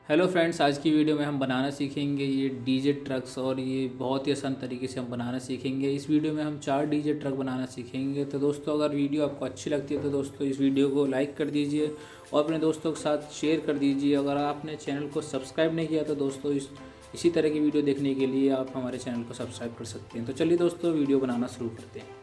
Hello friends, आज की video में हम बनाना सीखेंगे ये डीजे ट्रक्स। और ये बहुत ही आसान तरीके से हम बनाना सीखेंगे। इस वीडियो में हम 4 डीजे ट्रक बनाना सीखेंगे। तो दोस्तों, अगर वीडियो आपको अच्छी लगती है तो दोस्तों इस वीडियो को लाइक कर दीजिए और अपने दोस्तों के साथ शेयर कर दीजिए। अगर आपने चैनल को सब्सक्राइब नहीं किया तो दोस्तों इसी तरह की वीडियो देखने के लिए आप हमारे चैनल को सब्सक्राइब कर सकते हैं। तो चलिए दोस्तों, वीडियो बनाना शुरू करते हैं।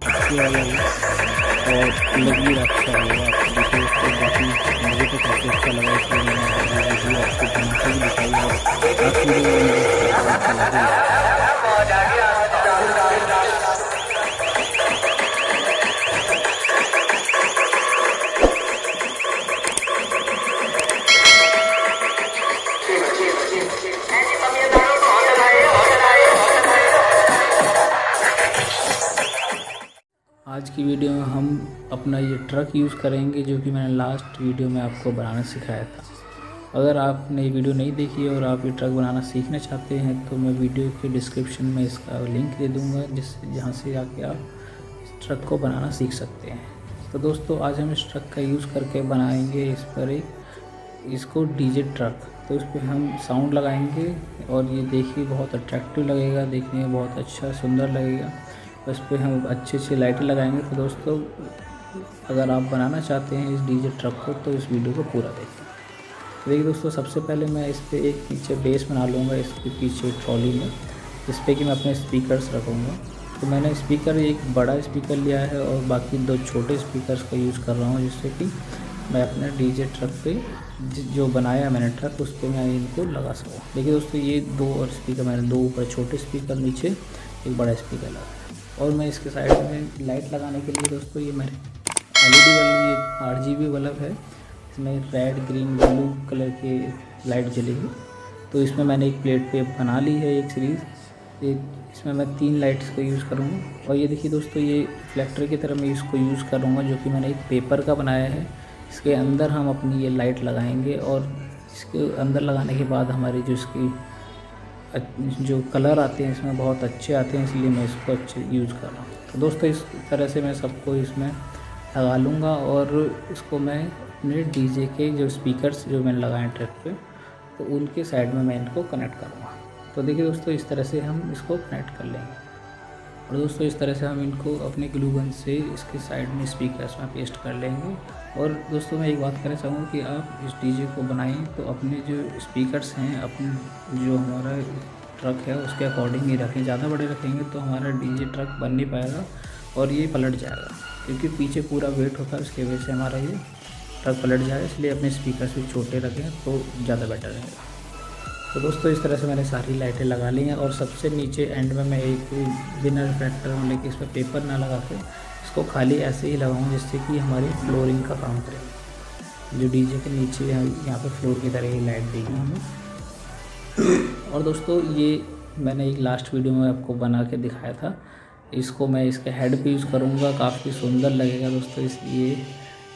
अच्छी वाला है और लग भी अच्छा होगा। आप देखिए उसको, बाकी मुझे तो काफ़ी अच्छा लगा, इसलिए मैंने वीडियो आपको बना के भी दिखाई और आप वीडियो मुझे अच्छा लगे। आज की वीडियो में हम अपना ये ट्रक यूज़ करेंगे जो कि मैंने लास्ट वीडियो में आपको बनाना सिखाया था। अगर आपने ये वीडियो नहीं देखी और आप ये ट्रक बनाना सीखना चाहते हैं तो मैं वीडियो के डिस्क्रिप्शन में इसका लिंक दे दूँगा, जहाँ से आके आप इस ट्रक को बनाना सीख सकते हैं। तो दोस्तों, आज हम इस ट्रक का यूज़ करके बनाएंगे इसको डीजे ट्रक। तो इस पर हम साउंड लगाएंगे और ये देखिए बहुत अट्रैक्टिव लगेगा, देखने में बहुत अच्छा सुंदर लगेगा। उस पर हम अच्छी लाइटें लगाएंगे। तो दोस्तों, अगर आप बनाना चाहते हैं इस डीजे ट्रक को तो इस वीडियो को पूरा देखें। देखिए दोस्तों, सबसे पहले मैं इस पर एक पीछे बेस बना लूँगा, इसके पीछे ट्रॉली में, जिस पे कि मैं अपने स्पीकर्स रखूँगा। तो मैंने स्पीकर एक बड़ा स्पीकर लिया है और बाकी 2 छोटे स्पीकर्स का यूज़ कर रहा हूँ, जिससे कि मैं अपने डीजे ट्रक पे जो बनाया मैंने ट्रक, उस पर मैं इनको लगा सकूँ। देखिए दोस्तों, ये 2 और स्पीकर मैंने 2 ऊपर छोटे स्पीकर, नीचे एक बड़ा स्पीकर लगाया। और मैं इसके साइड में लाइट लगाने के लिए दोस्तों, ये मेरे LED बल्ब, ये RGB बल्ब है, इसमें रेड ग्रीन ब्लू कलर की लाइट जलेगी। तो इसमें मैंने एक प्लेट पे बना ली है एक सीरीज़। ये इसमें मैं 3 लाइट्स का यूज़ करूँगा। और ये देखिए दोस्तों, ये रिफ्लेक्टर की तरह मैं इसको यूज़ करूँगा, जो कि मैंने एक पेपर का बनाया है। इसके अंदर हम अपनी ये लाइट लगाएंगे और इसके अंदर लगाने के बाद हमारी जो इसकी जो कलर आते हैं इसमें बहुत अच्छे आते हैं, इसलिए मैं इसको अच्छे यूज़ कर रहा हूँ। तो दोस्तों, इस तरह से मैं सबको इसमें लगा लूँगा और इसको मैं अपने डीजे के जो स्पीकर्स जो मैंने लगाए हैं ट्रैक पे, तो उनके साइड में मैं इनको कनेक्ट करूँगा। तो देखिए दोस्तों, इस तरह से हम इसको कनेक्ट कर लेंगे। और दोस्तों, इस तरह से हम इनको अपने ग्लू गन से इसके साइड में स्पीकर्स में पेस्ट कर लेंगे। और दोस्तों, मैं एक बात कहना चाहूँगा कि आप इस डीजे को बनाएं तो अपने जो स्पीकर्स हैं, अपने जो हमारा ट्रक है उसके अकॉर्डिंग ही रखें। ज़्यादा बड़े रखेंगे तो हमारा डीजे ट्रक बन नहीं पाएगा और ये पलट जाएगा, क्योंकि पीछे पूरा वेट होता है, उसकी वजह से हमारा ये ट्रक पलट जाएगा। इसलिए अपने स्पीकर्स भी छोटे रखें तो ज़्यादा बेटर रहेगा। तो दोस्तों, इस तरह से मैंने सारी लाइटें लगा ली हैं और सबसे नीचे एंड में मैं एक बिना रिफ्लेक्टर में लेके इस पर पेपर ना लगा के इसको खाली ऐसे ही लगाऊंगा, जिससे कि हमारी फ्लोरिंग का काम करेगी। जो डीजे के नीचे यहाँ पे फ्लोर की तरह ही लाइट देगी हमें। और दोस्तों, ये मैंने एक लास्ट वीडियो में आपको बना के दिखाया था, इसको मैं इसके हेड पे यूज़ करूँगा, काफ़ी सुंदर लगेगा दोस्तों। ये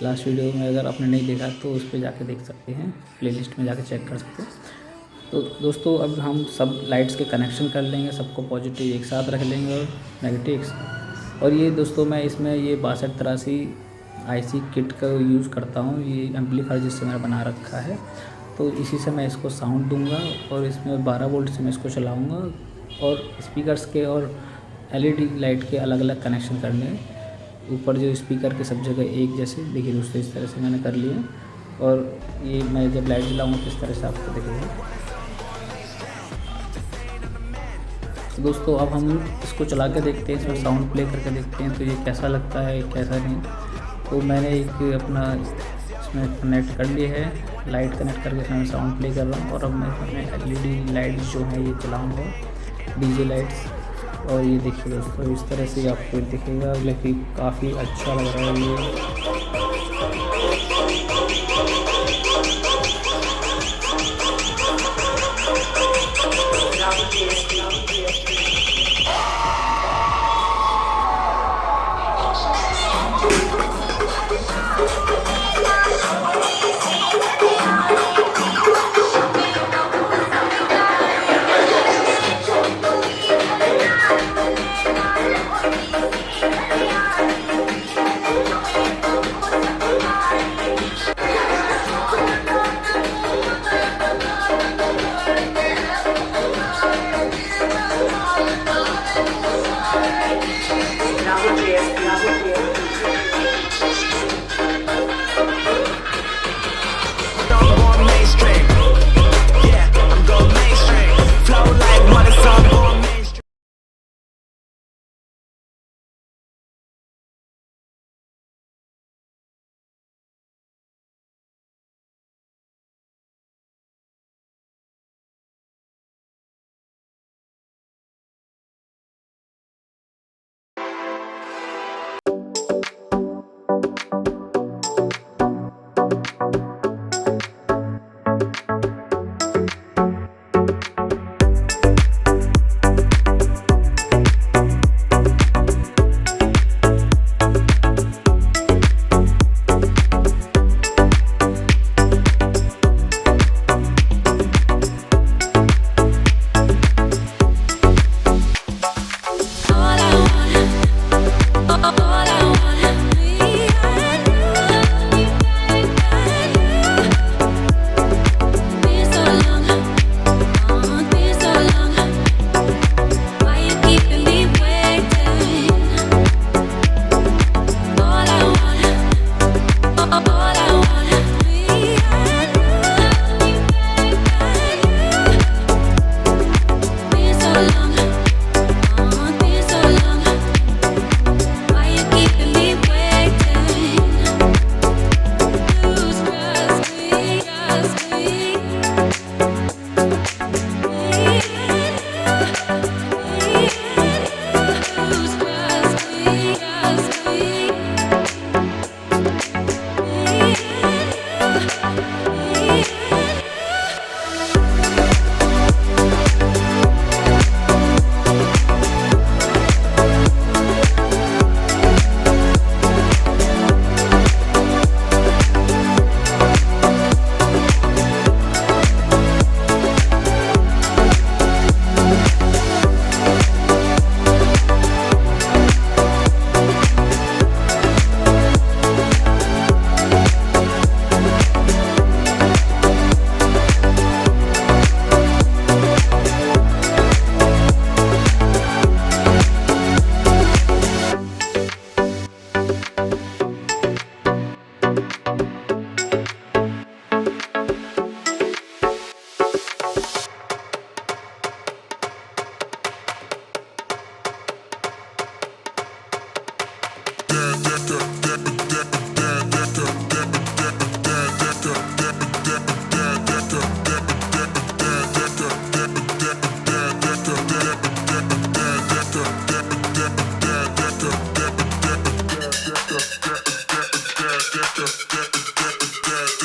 लास्ट वीडियो में अगर आपने नहीं देखा तो उस पर जाके देख सकते हैं, प्लेलिस्ट में जाके चेक कर सकते हैं। तो दोस्तों, अब हम सब लाइट्स के कनेक्शन कर लेंगे, सबको पॉजिटिव एक साथ रख लेंगे और नेगेटिव एक साथ। और ये दोस्तों, मैं इसमें ये 6283 IC किट का यूज़ करता हूँ, ये एम्पलीफायर जिससे मैंने बना रखा है। तो इसी से मैं इसको साउंड दूंगा और इसमें 12 वोल्ट से मैं इसको चलाऊँगा। और स्पीकर्स के और LED लाइट के अलग अलग कनेक्शन करने हैं। ऊपर जो स्पीकर के सब जगह एक जैसे, देखिए दोस्तों, इस तरह से मैंने कर लिया। और ये मैं जब लाइट जलाऊँगा तो इस तरह से आपको दिखेगा। तो दोस्तों, अब हम इसको चला के देखते हैं, इसमें साउंड प्ले करके देखते हैं तो ये कैसा लगता है कैसा नहीं। तो मैंने एक अपना इसमें कनेक्ट कर लिया है, लाइट कनेक्ट करके इसमें साउंड प्ले कर रहा हूँ। और अब मैं इसमें LED लाइट्स जो है ये चलाऊँगा, डीजे लाइट्स। और ये देखिए दोस्तों, इस तरह से आपको दिखेगा, लेकिन काफ़ी अच्छा लग रहा है ये।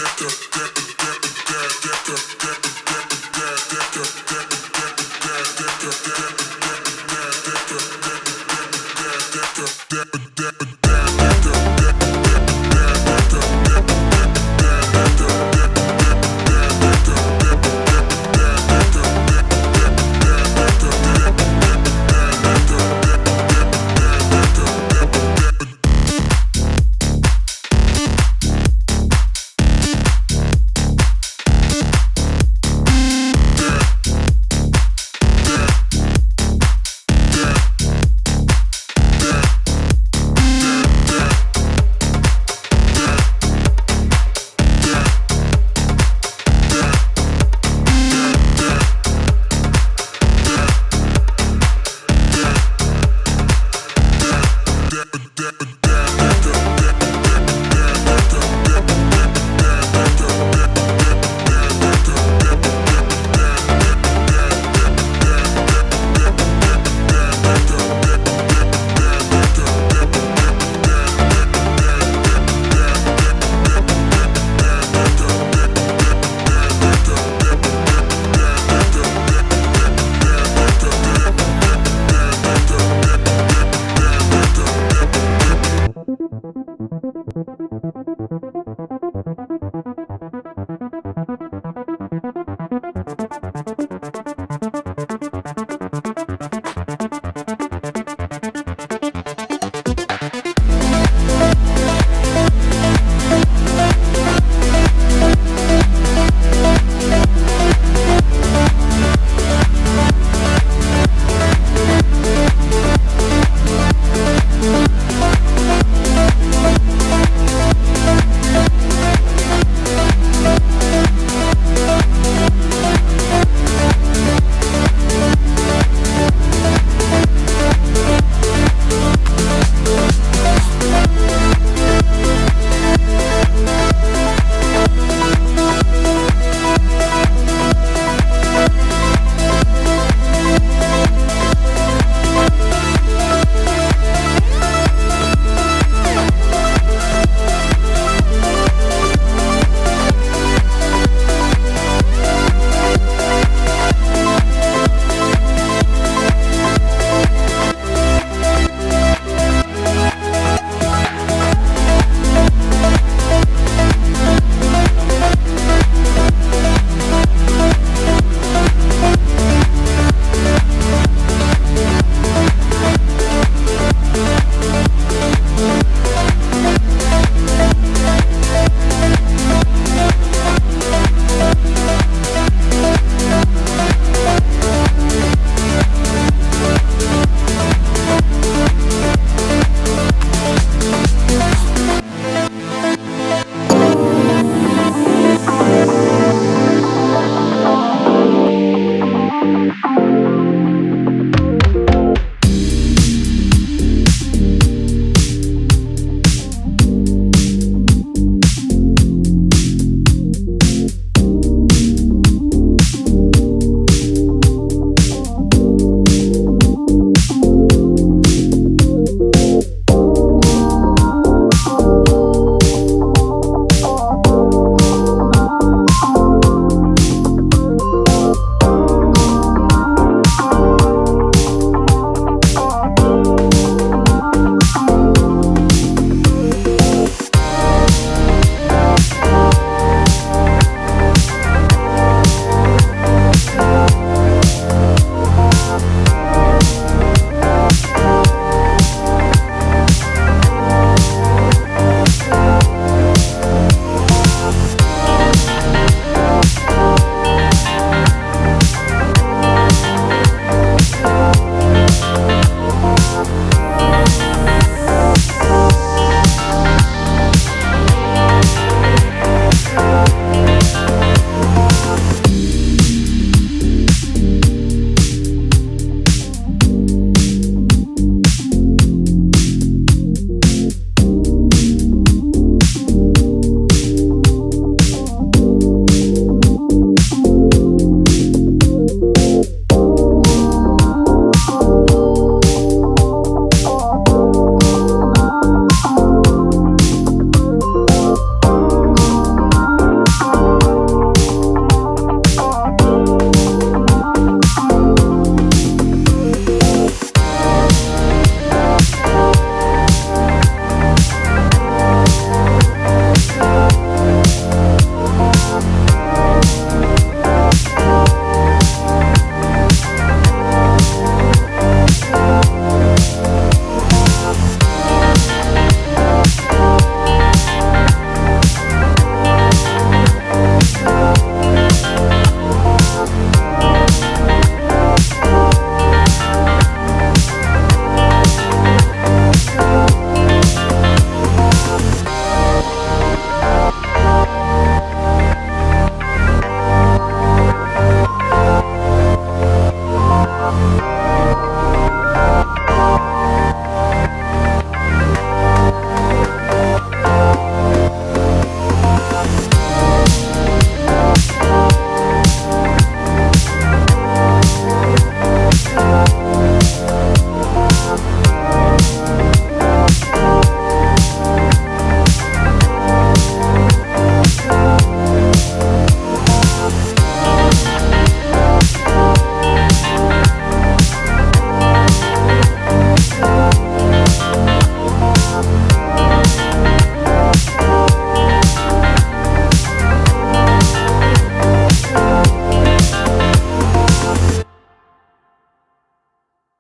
deck,